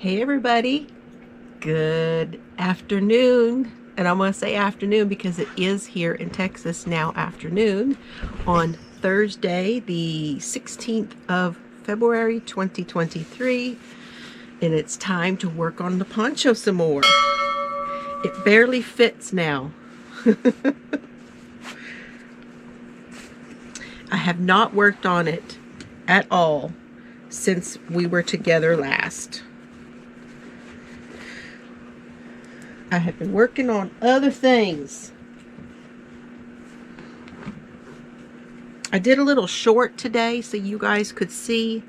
Hey everybody, good afternoon. And I'm going to say afternoon because it is here in Texas now afternoon on Thursday, the 16th of February 2023. And it's time to work on the poncho some more. It barely fits now. I have not worked on it at all since we were together last. I have been working on other things. I did a little short today so you guys could see,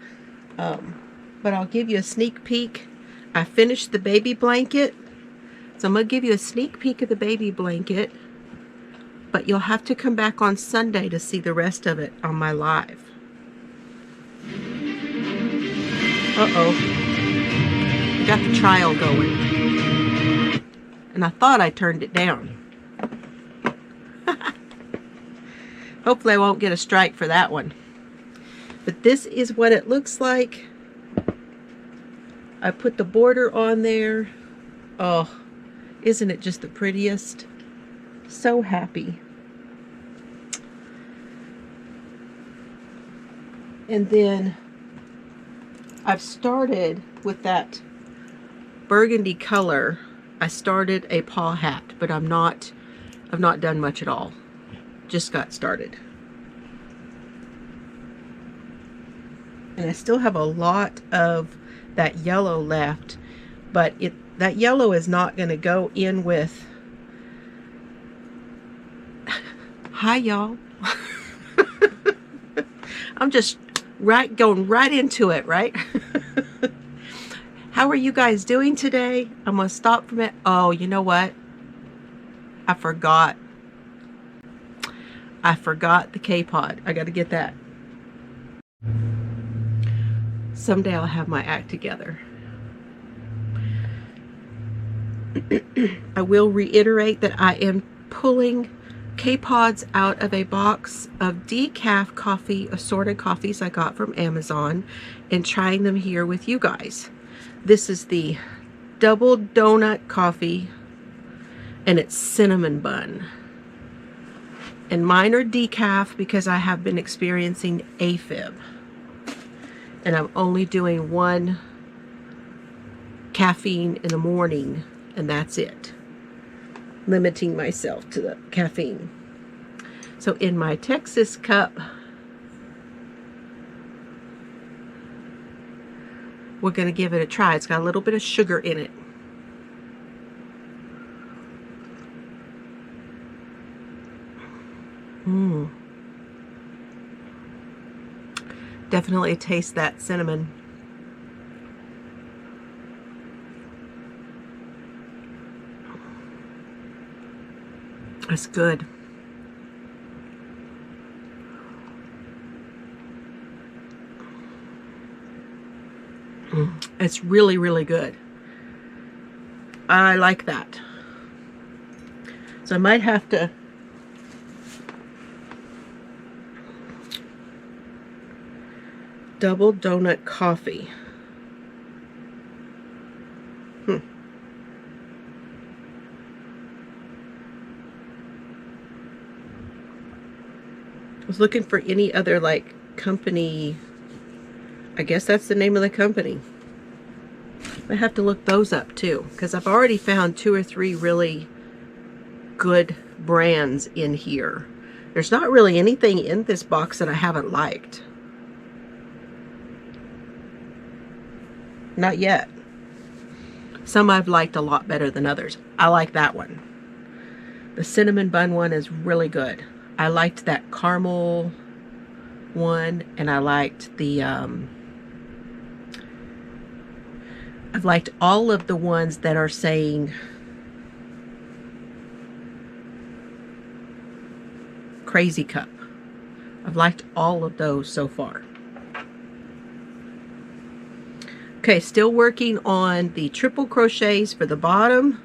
but I'll give you a sneak peek. I finished the baby blanket, so I'm going to give you a sneak peek of the baby blanket, but you'll have to come back on Sunday to see the rest of it on my live. Uh-oh. We got the trial going. And I thought I turned it down. Hopefully I won't get a strike for that one. But this is what it looks like. I put the border on there. Oh, isn't it just the prettiest? So happy. And then I've started with that burgundy color. I started a paw hat, but I've not done much at all. Just got started. And I still have a lot of that yellow left, but that yellow is not going to go in with... Hi, y'all. I'm just going right into it, right? How are you guys doing today? I'm going to stop from it. Oh, you know what? I forgot the K-Pod. I got to get that. Someday I'll have my act together. I will reiterate that I am pulling K-Pods out of a box of decaf coffee, assorted coffees I got from Amazon, and trying them here with you guys. This is the double donut coffee, and it's cinnamon bun. And mine are decaf because I have been experiencing AFib. And I'm only doing one caffeine in the morning, and that's it. Limiting myself to the caffeine. So in my Texas cup, we're going to give it a try. It's got a little bit of sugar in it. Definitely taste that cinnamon. It's good. It's really, really good. I like that. So I might have to double donut coffee. I was looking for any other like company. I guess that's the name of the company. I have to look those up too, because I've already found 2 or 3 really good brands in here. There's not really anything in this box that I haven't liked. Not yet. Some I've liked a lot better than others. I like that one. The cinnamon bun one is really good. I liked that caramel one, and I liked the I've liked all of the ones that are saying Crazy Cup. I've liked all of those so far. Okay, still working on the triple crochets for the bottom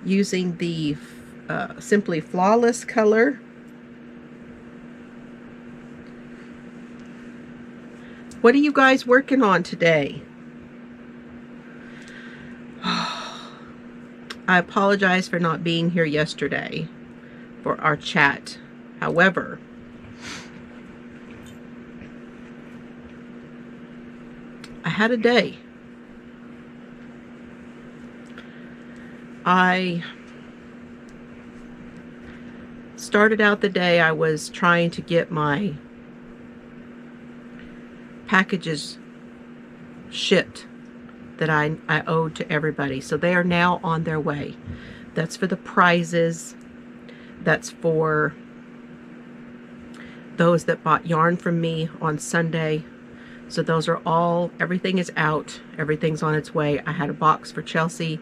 using the Simply Flawless color. What are you guys working on today? I apologize for not being here yesterday for our chat. However, I had a day. I started out the day, I was trying to get my packages shipped that I owed to everybody. So they are now on their way. That's for the prizes. That's for those that bought yarn from me on Sunday. So those are all, everything is out. Everything's on its way. I had a box for Chelsea.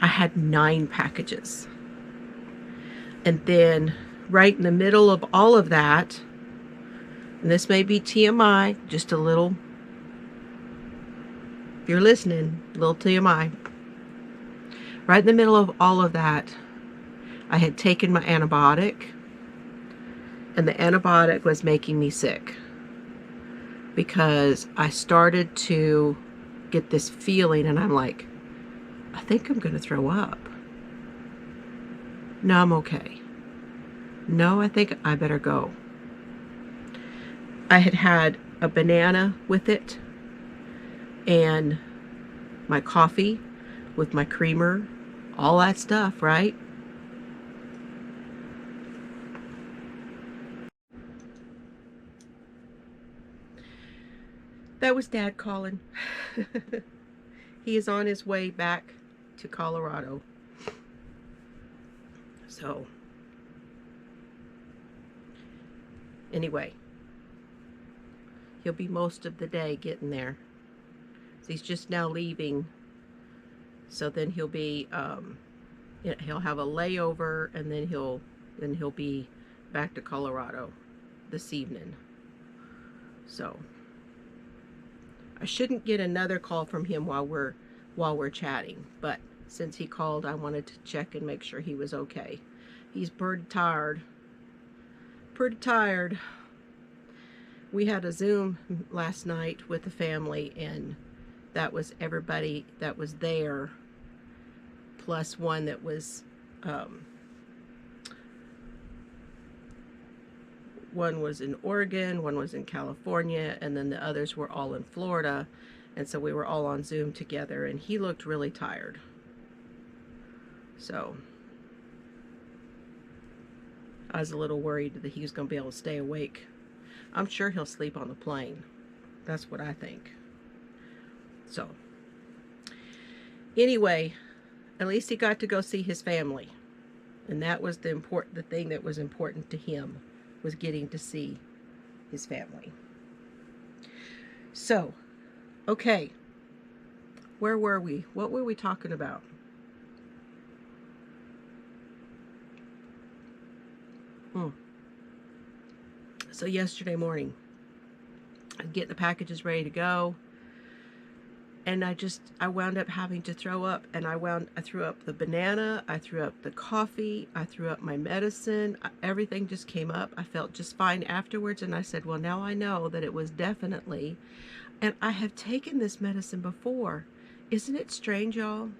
I had 9 packages. And then right in the middle of all of that, and this may be TMI, just a little, if you're listening, a little TMI. Right in the middle of all of that, I had taken my antibiotic, and the antibiotic was making me sick because I started to get this feeling, and I'm like, I think I'm going to throw up. No, I'm okay. No, I think I better go. I had had a banana with it and my coffee with my creamer, all that stuff, right? That was Dad calling. He is on his way back to Colorado. So, anyway, he'll be most of the day getting there. So he's just now leaving. So then he'll be, he'll have a layover, and then he'll be back to Colorado this evening. So I shouldn't get another call from him while we're chatting, but since he called, I wanted to check and make sure he was okay. He's pretty tired. Pretty tired. We had a Zoom last night with the family, and that was everybody that was there, plus one that was, one was in Oregon, one was in California, and then the others were all in Florida. And so we were all on Zoom together, and he looked really tired. So I was a little worried that he was going to be able to stay awake. I'm sure he'll sleep on the plane. That's what I think. So anyway, at least he got to go see his family. And that was the thing that was important to him, was getting to see his family. So, okay. Where were we? What were we talking about? So yesterday morning, I'd get the packages ready to go, and I wound up having to throw up, and I threw up the banana, I threw up the coffee, I threw up my medicine, everything just came up. I felt just fine afterwards, and I said, well, now I know that it was definitely, and I have taken this medicine before. Isn't it strange, y'all,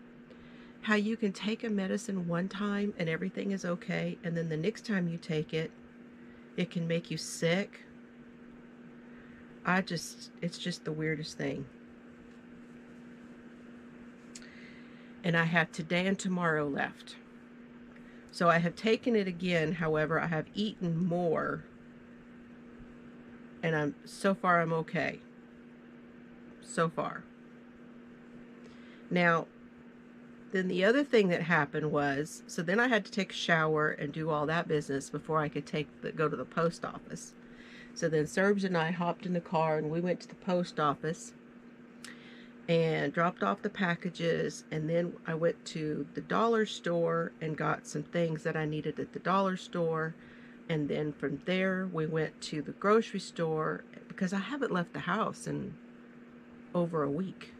how you can take a medicine one time and everything is okay, and then the next time you take it, it can make you sick? It's just the weirdest thing. And I have today and tomorrow left. So I have taken it again. However, I have eaten more, and so far I'm okay. So far. Now, then the other thing that happened was, so then I had to take a shower and do all that business before I could go to the post office. So then Serbs and I hopped in the car, and we went to the post office and dropped off the packages, and then I went to the dollar store and got some things that I needed at the dollar store, and then from there we went to the grocery store, because I haven't left the house in over a week.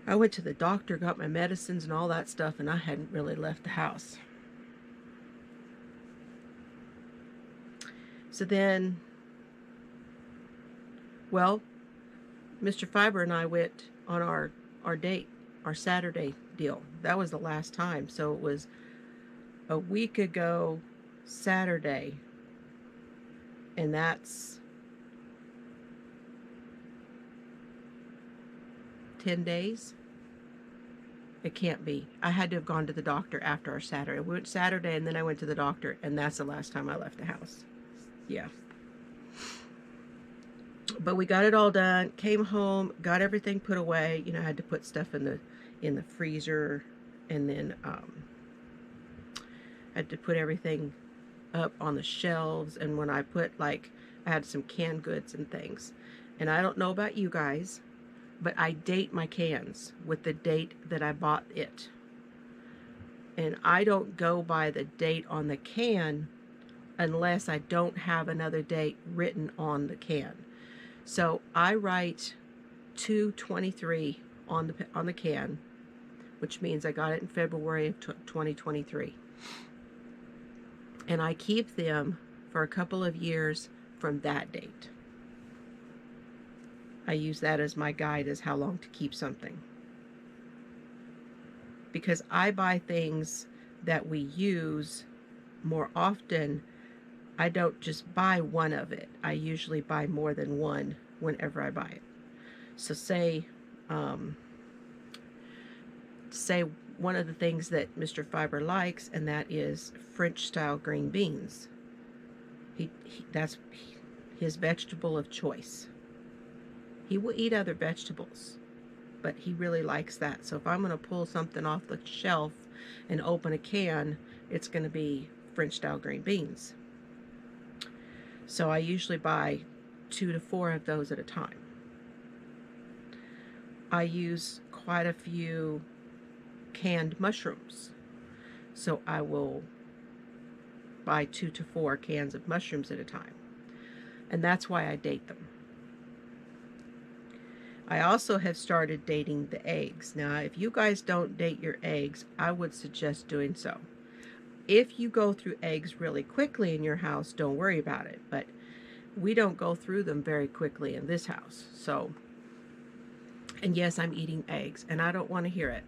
I went to the doctor, got my medicines and all that stuff, and I hadn't really left the house. So then, well, Mr. Fiber and I went on our date our Saturday deal. That was the last time. So it was a week ago Saturday, and that's 10 days. It can't be. I had to have gone to the doctor after our Saturday. We went Saturday, and then I went to the doctor, and that's the last time I left the house. Yeah. But we got it all done, came home, got everything put away. You know, I had to put stuff in the freezer, and then had to put everything up on the shelves. And when I put, like, I had some canned goods and things. And I don't know about you guys, but I date my cans with the date that I bought it. And I don't go by the date on the can unless I don't have another date written on the can. So I write 2/23 on the can, which means I got it in February of 2023. And I keep them for a couple of years from that date. I use that as my guide as how long to keep something. Because I buy things that we use more often. I don't just buy one of it. I usually buy more than one whenever I buy it. So say one of the things that Mr. Fiber likes, and that is French style green beans. That's his vegetable of choice. He will eat other vegetables, but he really likes that. So if I'm going to pull something off the shelf and open a can, it's going to be French style green beans. So I usually buy 2 to 4 of those at a time. I use quite a few canned mushrooms. So I will buy 2 to 4 cans of mushrooms at a time. And that's why I date them. I also have started dating the eggs. Now, if you guys don't date your eggs, I would suggest doing so. If you go through eggs really quickly in your house, don't worry about it. But we don't go through them very quickly in this house. So, and yes, I'm eating eggs, and I don't want to hear it.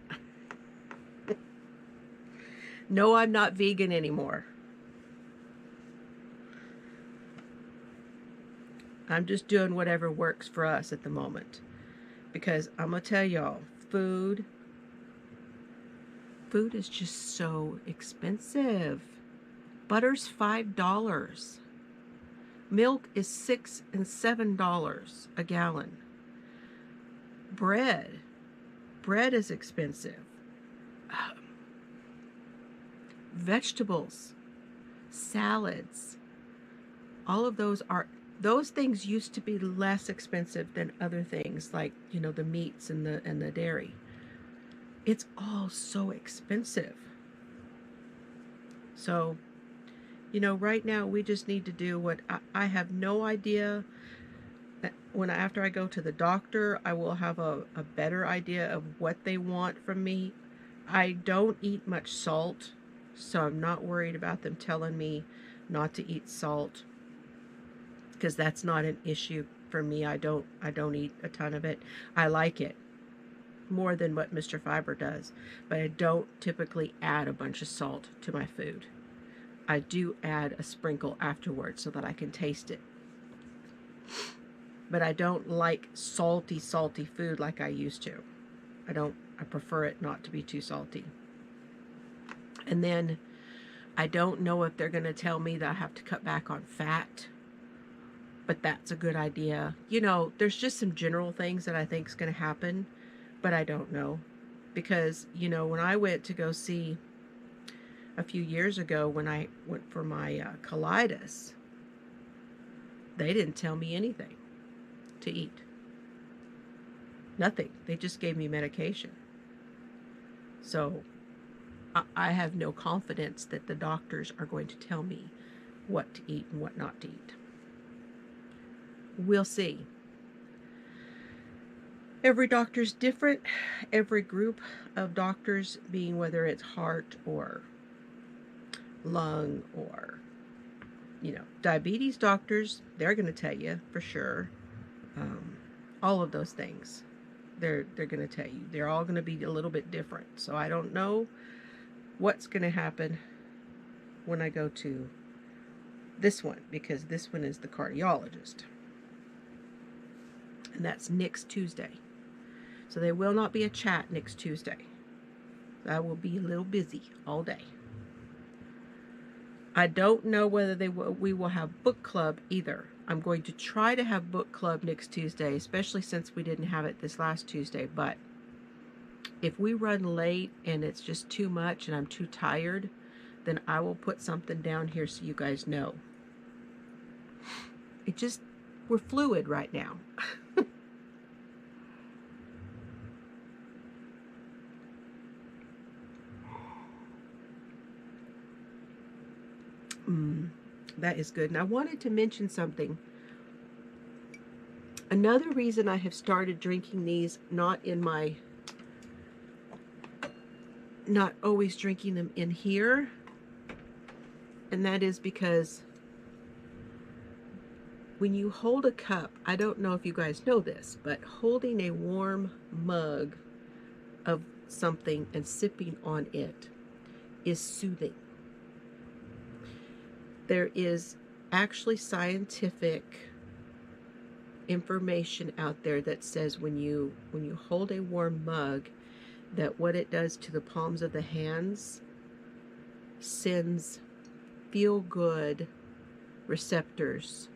No, I'm not vegan anymore. I'm just doing whatever works for us at the moment. Because I'm going to tell y'all, food is just so expensive. Butter's $5. Milk is $6 and $7 a gallon. Bread is expensive. Vegetables, salads, all of those things used to be less expensive than other things, like, you know, the meats and the dairy. It's all so expensive. So, you know, right now we just need to do what I have no idea. After I go to the doctor, I will have a better idea of what they want from me. I don't eat much salt, so I'm not worried about them telling me not to eat salt, because that's not an issue for me. I don't eat a ton of it. I like it more than what Mr. Fiber does, but I don't typically add a bunch of salt to my food. I do add a sprinkle afterwards so that I can taste it. But I don't like salty food like I used to. I prefer it not to be too salty. And then I don't know if they're going to tell me that I have to cut back on fat, but that's a good idea. You know, there's just some general things that I think is going to happen, but I don't know. Because, you know, when I went to go see a few years ago, when I went for my colitis, they didn't tell me anything to eat. Nothing. They just gave me medication. So I have no confidence that the doctors are going to tell me what to eat and what not to eat. We'll see. Every doctor's different. Every group of doctors, being whether it's heart or lung or, you know, diabetes doctors, they're going to tell you for sure. All of those things. They're going to tell you. They're all going to be a little bit different. So I don't know what's going to happen when I go to this one, because this one is the cardiologist. And that's next Tuesday. So there will not be a chat next Tuesday. I will be a little busy all day. I don't know whether we will have book club either. I'm going to try to have book club next Tuesday, especially since we didn't have it this last Tuesday. But if we run late and it's just too much and I'm too tired, then I will put something down here so you guys know. We're fluid right now. That is good. And I wanted to mention something. Another reason I have started drinking these, not always drinking them in here, and that is because when you hold a cup, I don't know if you guys know this, but holding a warm mug of something and sipping on it is soothing. There is actually scientific information out there that says when you hold a warm mug, that what it does to the palms of the hands sends feel-good receptors.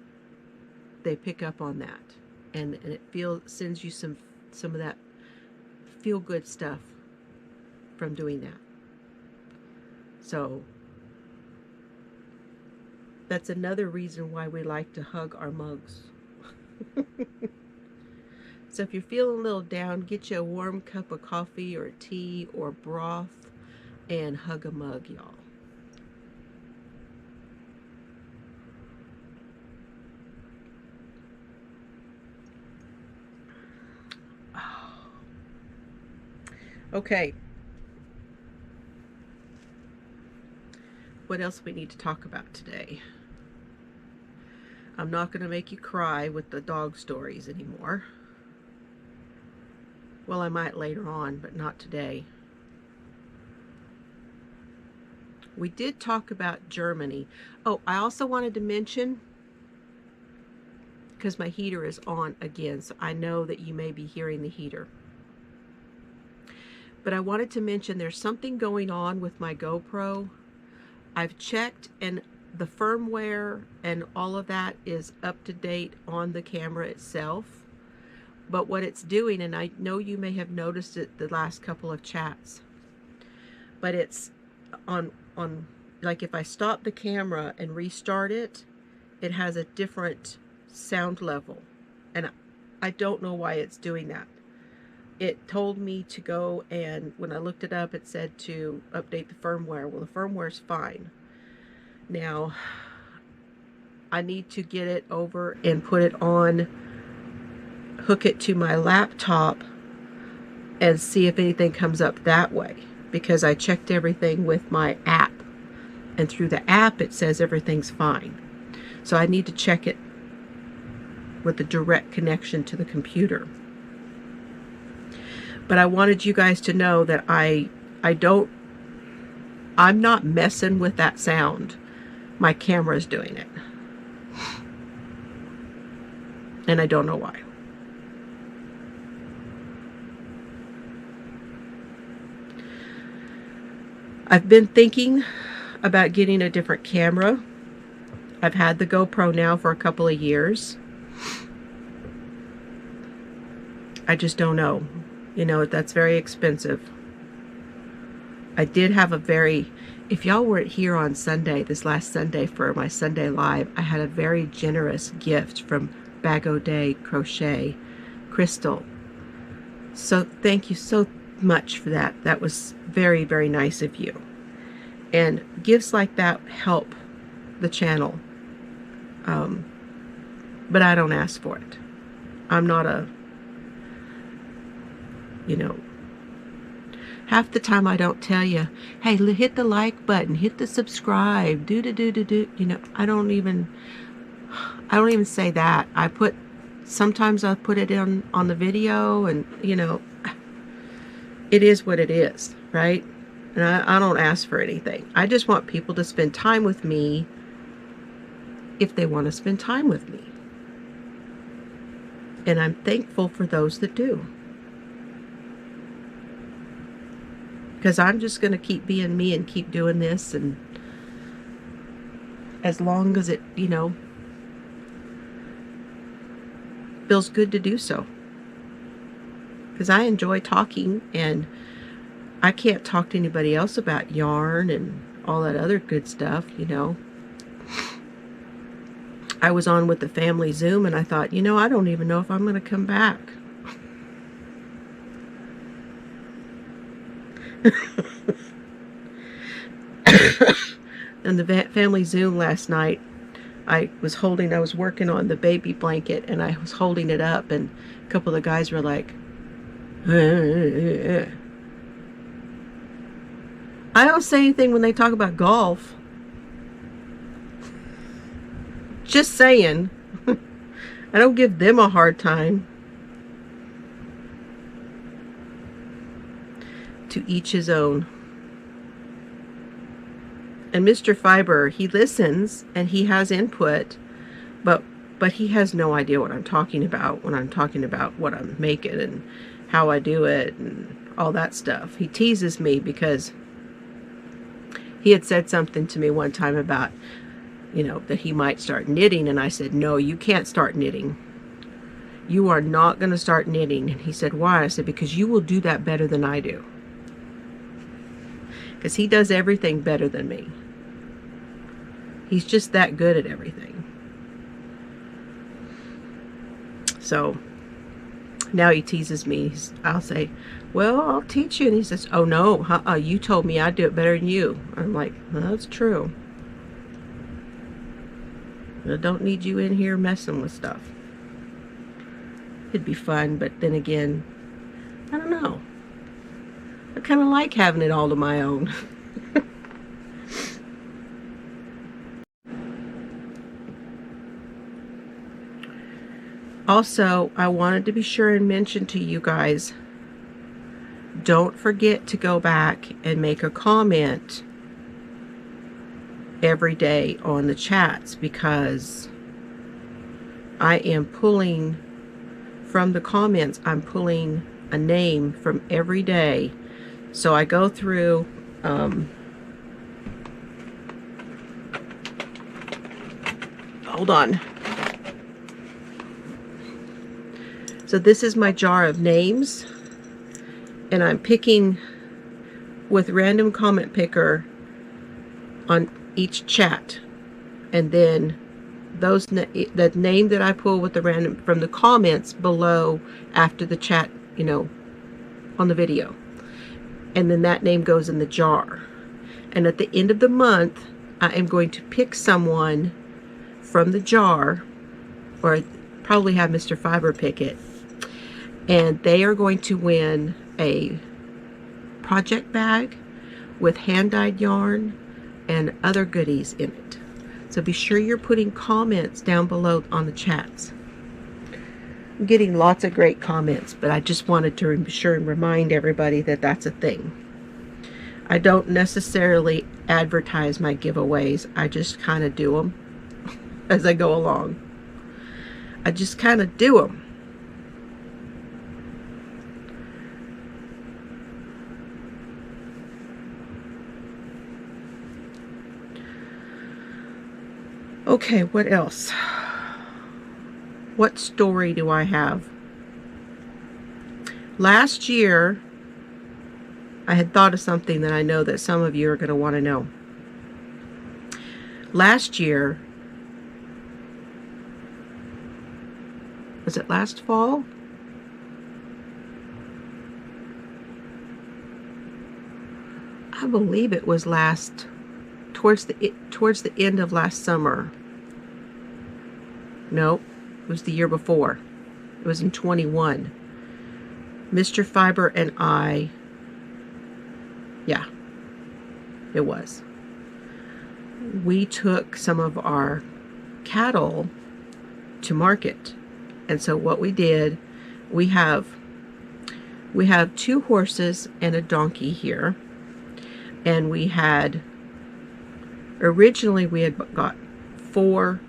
They pick up on that, and it sends you some of that feel-good stuff from doing that. So that's another reason why we like to hug our mugs. So if you're feeling a little down, get you a warm cup of coffee or tea or broth and hug a mug, y'all. Okay. What else we need to talk about today? I'm not going to make you cry with the dog stories anymore. Well, I might later on, but not today. We did talk about Germany. Oh, I also wanted to mention, because my heater is on again, so I know that you may be hearing the heater. But I wanted to mention there's something going on with my GoPro. I've checked, and the firmware and all of that is up to date on the camera itself. But what it's doing, and I know you may have noticed it the last couple of chats, but it's on like if I stop the camera and restart it, it has a different sound level. And I don't know why it's doing that. It told me to go, and when I looked it up, it said to update the firmware. Well, the firmware's fine. Now, I need to get it over and put it on, hook it to my laptop, and see if anything comes up that way. Because I checked everything with my app. And through the app, it says everything's fine. So I need to check it with a direct connection to the computer. But I wanted you guys to know that I'm not messing with that sound. My camera's doing it. And I don't know why. I've been thinking about getting a different camera. I've had the GoPro now for a couple of years. I just don't know. You know, that's very expensive. I did have if y'all weren't here on Sunday, this last Sunday for my Sunday Live, I had a very generous gift from Bag O' Day Crochet, Crystal. So thank you so much for that. That was very, very nice of you. And gifts like that help the channel. But I don't ask for it. I'm not half the time I don't tell you, hey, hit the like button, hit the subscribe, do. I don't even say that. I put Sometimes I put it on the video, and you know, it is what it is, right? And I don't ask for anything. I just want people to spend time with me if they want to spend time with me. And I'm thankful for those that do. Because I'm just going to keep being me and keep doing this, and as long as it, you know, feels good to do so. Because I enjoy talking, and I can't talk to anybody else about yarn and all that other good stuff, you know. I was on with the family Zoom, and I thought, you know, I don't even know if I'm going to come back. And the family Zoom last night, I was working on the baby blanket, and I was holding it up, and a couple of the guys were like, I don't say anything when they talk about golf. Just saying. I don't give them a hard time. To each his own. And Mr. Fiber, he listens and he has input, but he has no idea what I'm talking about when I'm talking about what I'm making and how I do it and all that stuff. He teases me because he had said something to me one time about, you know, that he might start knitting, and I said, no, you can't start knitting. You are not going to start knitting. And he said, why? I said, because you will do that better than I do. Because he does everything better than me. He's just that good at everything. So now he teases me. I'll say, well, I'll teach you. And he says, oh no, you told me I'd do it better than you. I'm like, well, that's true. I don't need you in here messing with stuff. It'd be fun, but then again, I don't know. I kind of like having it all to my own. Also, I wanted to be sure and mention to you guys, don't forget to go back and make a comment every day on the chats, because I am pulling from the comments, I'm pulling a name from every day. So I go through hold on. So this is my jar of names, and I'm picking with random comment picker on each chat, and then the name that I pull with the random from the comments below after the chat, you know, on the video, and then that name goes in the jar. And at the end of the month, I am going to pick someone from the jar, or probably have Mr. Fiber pick it, and they are going to win a project bag with hand-dyed yarn and other goodies in it. So be sure you're putting comments down below on the chats. I'm getting lots of great comments, but I just wanted to be sure and remind everybody that that's a thing. I don't necessarily advertise my giveaways. I just kind of do them as I go along. I just kind of do them. Okay, what else? What story do I have? Last year, I had thought of something that I know that some of you are going to want to know. Last year, was it last fall? I believe it was towards the end of last summer. No, it was the year before. It was in 21. Mr. Fiber and I, yeah, it was. We took some of our cattle to market And so what we did, we have 2 horses and a donkey here. And we had, originally we had got 4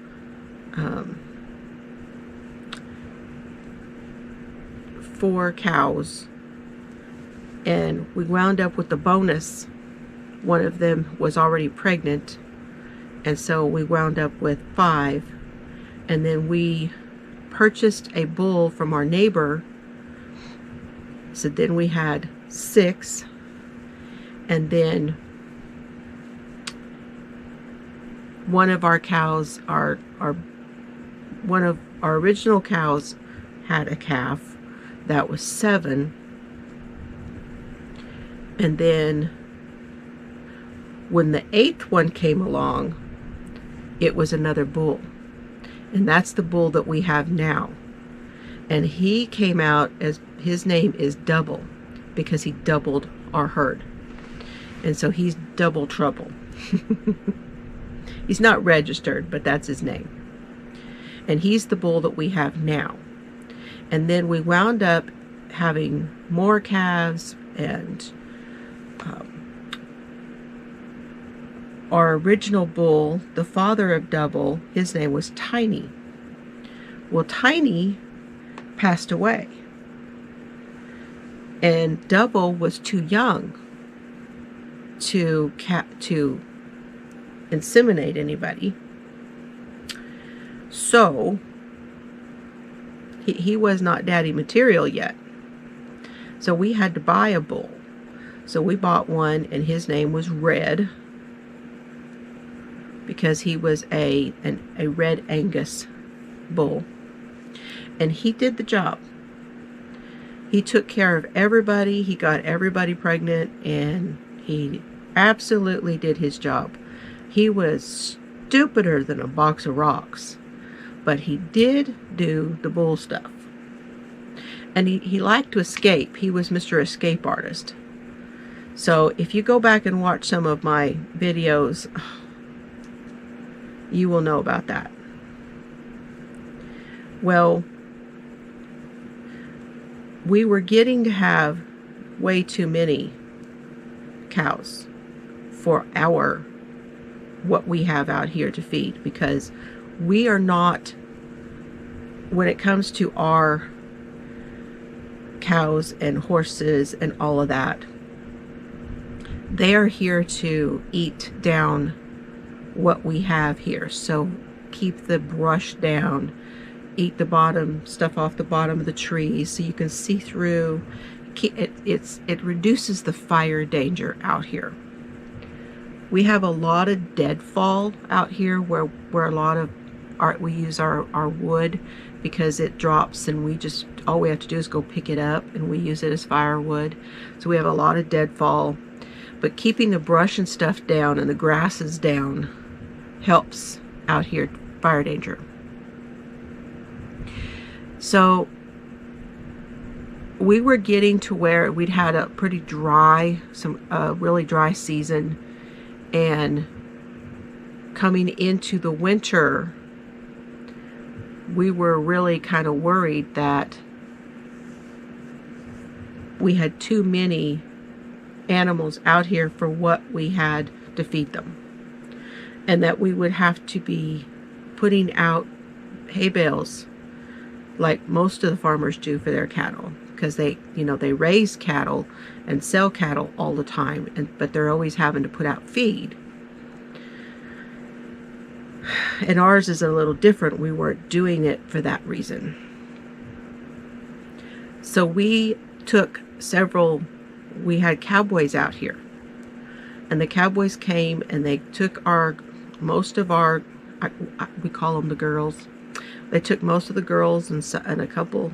cows, and we wound up with the bonus. One of them was already pregnant, and so we wound up with 5. And then we purchased a bull from our neighbor, so then we had 6. And then one of our cows, one of our original cows had a calf. That was 7. And then when the 8th one came along, it was another bull. And that's the bull that we have now. And he came out as, his name is Double, because he doubled our herd. And so he's Double Trouble. He's not registered, but that's his name. And he's the bull that we have now. And then we wound up having more calves, and our original bull, the father of Double, his name was Tiny. Well, Tiny passed away, and Double was too young to inseminate anybody. So he was not daddy material yet. So we had to buy a bull. So we bought one, and his name was Red, because he was a Red Angus bull. And he did the job. He took care of everybody. He got everybody pregnant, and he absolutely did his job. He was stupider than a box of rocks, but he did do the bull stuff. And he liked to escape. He was Mr. Escape Artist. So if you go back and watch some of my videos, you will know about that. Well, we were getting to have way too many cows for what we have out here to feed, because we are not, when it comes to our cows and horses and all of that, they are here to eat down what we have here. So keep the brush down, eat the bottom stuff off the bottom of the trees so you can see through. It reduces the fire danger out here. We have a lot of deadfall out here where a lot of we use our wood, because it drops, and all we have to do is go pick it up, and we use it as firewood. So we have a lot of deadfall, but keeping the brush and stuff down and the grasses down helps out here, fire danger. So we were getting to where we'd had a pretty dry, really dry season, and coming into the winter, we were really kind of worried that we had too many animals out here for what we had to feed them, and that we would have to be putting out hay bales like most of the farmers do for their cattle, because they raise cattle and sell cattle all the time, but they're always having to put out feed. And ours is a little different. We weren't doing it for that reason. So we took we had cowboys out here, and the cowboys came and they took most of our, we call them the girls. They took most of the girls and a couple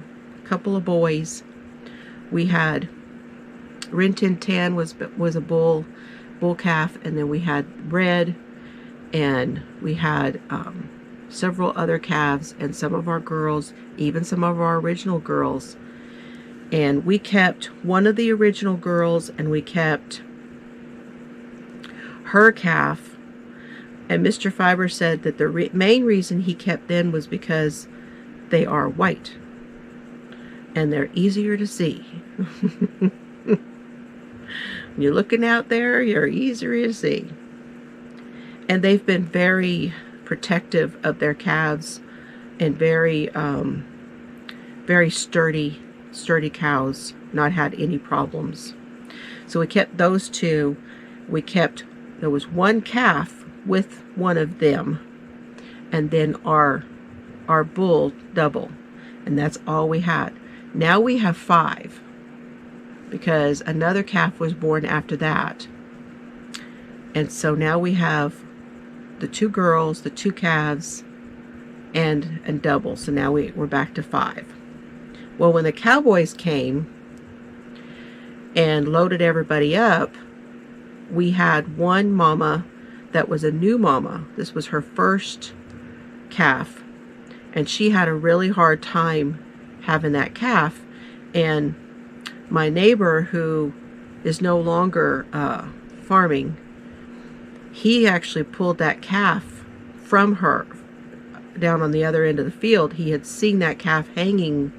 of boys. We had Rin Tin Tan was a bull calf, and then we had Red, and we had several other calves, and some of our girls, even some of our original girls. And we kept one of the original girls, and we kept her calf. And Mr. Fiber said that the main reason he kept them was because they are white. And they're easier to see. You're looking out there, you're easier to see. And they've been very protective of their calves and very sturdy cows, not had any problems. So we kept those two. There was one calf with one of them, and then our bull double, and that's all we had. Now we have 5, because another calf was born after that. And so now we have the 2 girls, the 2 calves, and double. So now we're back to 5. Well, when the cowboys came and loaded everybody up, we had one mama that was a new mama. This was her first calf, and she had a really hard time having that calf. And my neighbor, who is no longer farming, he actually pulled that calf from her down on the other end of the field. He had seen that calf hanging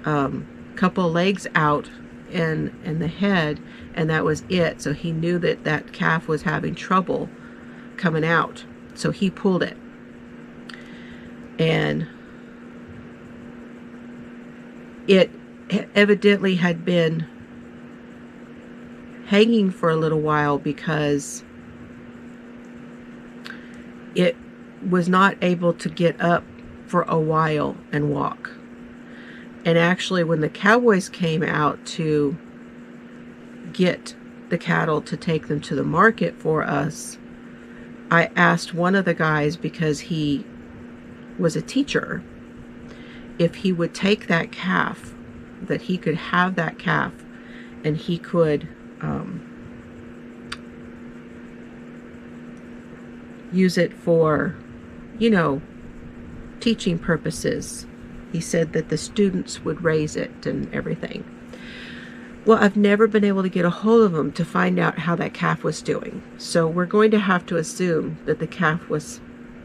a couple of legs out and the head, and that was it. So he knew that that calf was having trouble coming out, so he pulled it. And it evidently had been hanging for a little while because it was not able to get up for a while and walk. And actually, when the cowboys came out to get the cattle to take them to the market for us, I asked one of the guys, because he was a teacher, if he would take that calf, that he could have that calf, and he could use it for, teaching purposes. He said that the students would raise it and everything. Well, I've never been able to get a hold of him to find out how that calf was doing. So we're going to have to assume that the calf was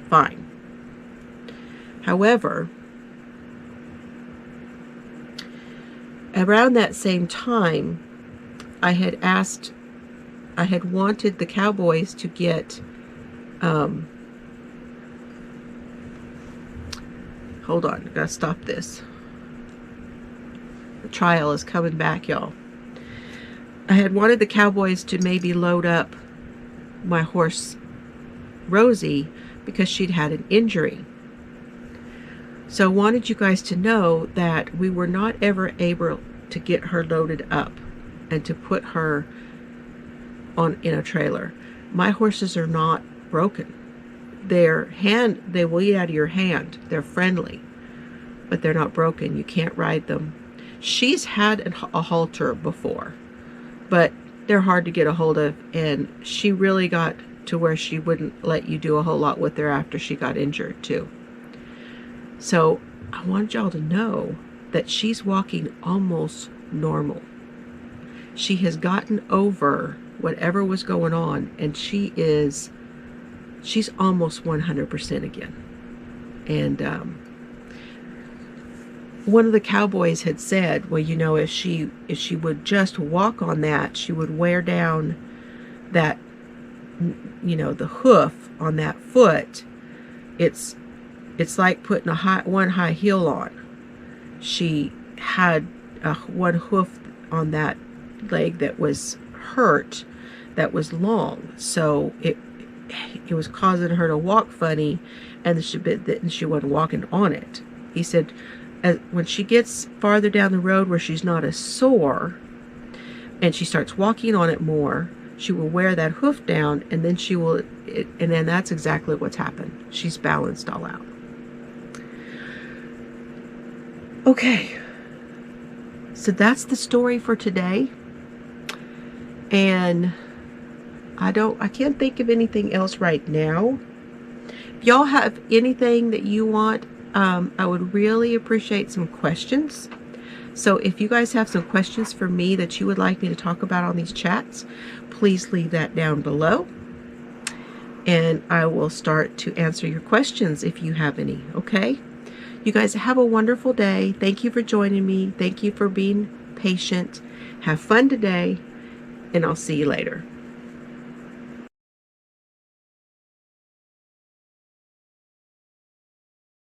fine. However, around that same time, I had wanted the cowboys to get, hold on, I gotta stop this. The trial is coming back, y'all. I had wanted the cowboys to maybe load up my horse, Rosie, because she'd had an injury. So I wanted you guys to know that we were not ever able to get her loaded up and to put her in a trailer. My horses are not broken. They will eat out of your hand. They're friendly, but they're not broken. You can't ride them. She's had a halter before, but they're hard to get a hold of, and she really got to where she wouldn't let you do a whole lot with her after she got injured too. So I want y'all to know that she's walking almost normal. She has gotten over whatever was going on, and she's almost 100% again. And one of the cowboys had said, well, if she would just walk on that, she would wear down that, the hoof on that foot. It's like putting one high heel on. She had one hoof on that leg that was hurt, that was long, so it was causing her to walk funny, and she wasn't walking on it. He said, when she gets farther down the road where she's not as sore, and she starts walking on it more, she will wear that hoof down, and then and then that's exactly what's happened. She's balanced all out. Okay, so that's the story for today, and I can't think of anything else right now. If y'all have anything that you want, I would really appreciate some questions. So if you guys have some questions for me that you would like me to talk about on these chats, please leave that down below, and I will start to answer your questions if you have any, okay? You guys have a wonderful day. Thank you for joining me. Thank you for being patient. Have fun today, and I'll see you later.